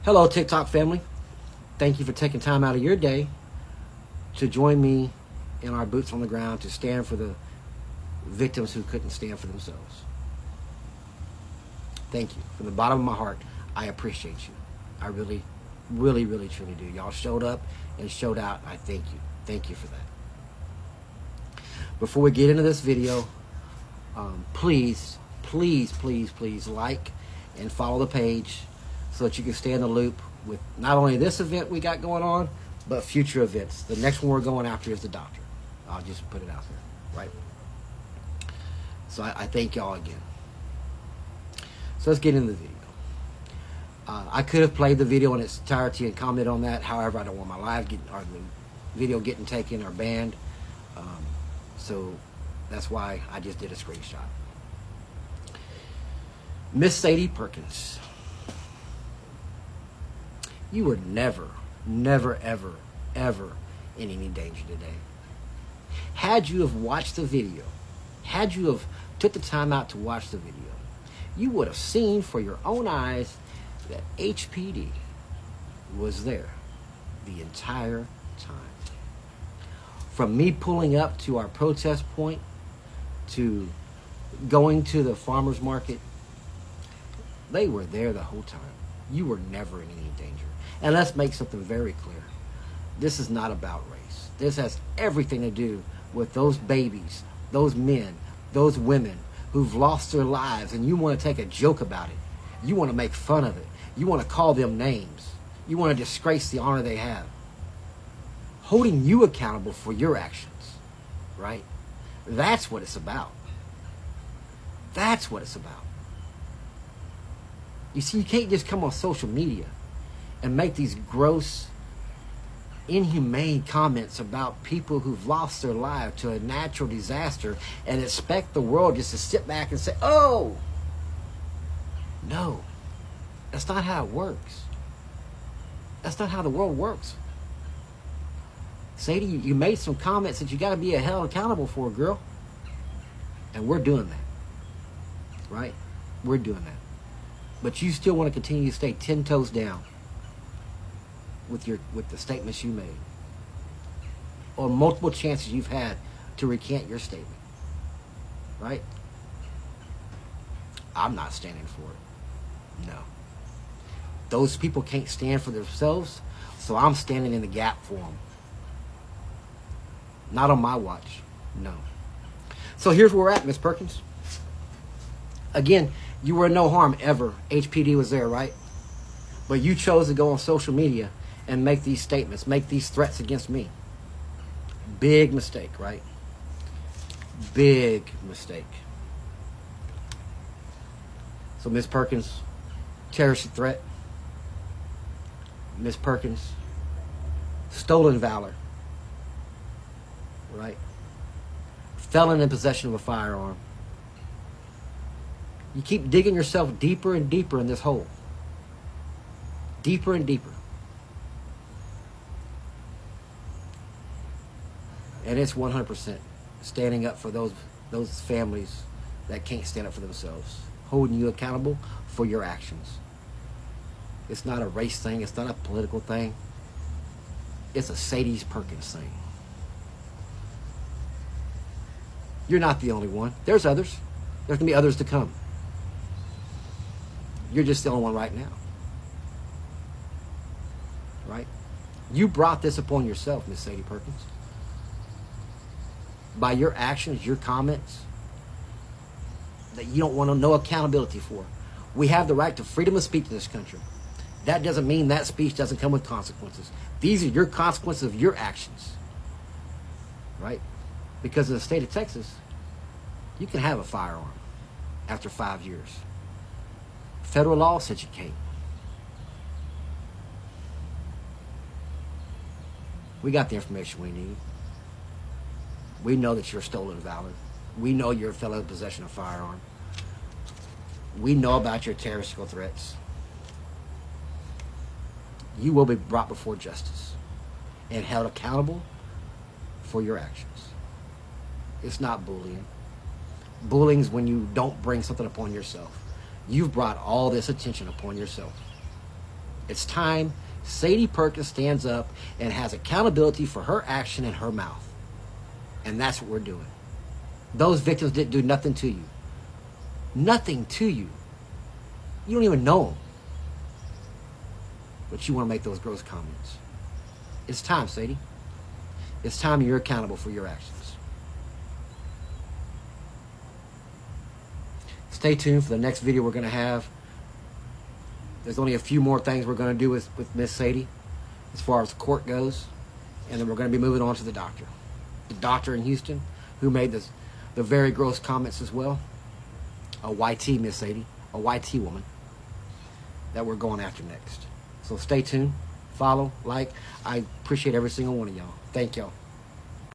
Hello, TikTok family. Thank you for taking time out of your day to join me in our boots on the ground to stand for the victims who couldn't stand for themselves. Thank you. From the bottom of my heart, I appreciate you. I really, really, really, truly do. Y'all showed up and showed out. I thank you. Thank you for that. Before we get into this video, please like and follow the page so that you can stay in the loop with not only this event we got going on, but future events. The next one we're going after is the doctor. I'll just put it out there, right? So I thank y'all again. So let's get into the video. I could have played the video in its entirety and commented on that. However, I don't want my live or the video getting taken or banned. So that's why I just did a screenshot. Miss Sadie Perkins. You were never, ever in any danger today. Had you have watched the video, had you have took the time out to watch the video, you would have seen for your own eyes that HPD was there the entire time. From me pulling up to our protest point, to going to the farmer's market, they were there the whole time. You were never in any danger. And let's make something very clear. This is not about race. This has everything to do with those babies, those men, those women who've lost their lives, and you want to take a joke about it. You want to make fun of it. You want to call them names. You want to disgrace the honor they have. Holding you accountable for your actions, right? That's what it's about. That's what it's about. You see, you can't just come on social media and make these gross, inhumane comments about people who've lost their life to a natural disaster and expect the world just to sit back and say, oh, no, that's not how it works. That's not how the world works. Sadie, you made some comments that you got to be held accountable for, girl. And we're doing that, right? We're doing that. But you still want to continue to stay 10 toes down with the statements you made, or multiple chances you've had to recant your statement, right? I'm not standing for it. No. Those people can't stand for themselves, so I'm standing in the gap for them. Not on my watch. No. So here's where we're at, Miss Perkins. Again, you were no harm ever. HPD was there, right? But you chose to go on social media and make these statements, make these threats against me. Big mistake, right? Big mistake. So Miss Perkins, terrorist threat. Miss Perkins, stolen valor, right? Felon in possession of a firearm. You keep digging yourself deeper and deeper in this hole. Deeper and deeper. And it's 100% standing up for those families that can't stand up for themselves. Holding you accountable for your actions. It's not a race thing. It's not a political thing. It's a Sadie Perkins thing. You're not the only one. There's others. There's going to be others to come. You're just the only one right now. Right? You brought this upon yourself, Miss Sadie Perkins. By your actions, your comments, that you don't want no accountability for. We have the right to freedom of speech in this country. That doesn't mean that speech doesn't come with consequences. These are your consequences of your actions. Right? Because in the state of Texas, you can have a firearm after 5 years. Federal law says you can't. We got the information we need. We know that you're stolen valor. We know you're a felon in possession of a firearm. We know about your terroristical threats. You will be brought before justice and held accountable for your actions. It's not bullying. Bullying is when you don't bring something upon yourself. You've brought all this attention upon yourself. It's time Sadie Perkins stands up and has accountability for her action and her mouth. And that's what we're doing. Those victims didn't do nothing to you. Nothing to you. You don't even know them. But you want to make those gross comments. It's time, Sadie. It's time you're accountable for your actions. Stay tuned for the next video we're going to have. There's only a few more things we're going to do with Miss Sadie as far as court goes. And then we're going to be moving on to the doctor. The doctor in Houston who made the very gross comments as well. A YT Miss Sadie. A YT woman that we're going after next. So stay tuned. Follow. Like. I appreciate every single one of y'all. Thank y'all.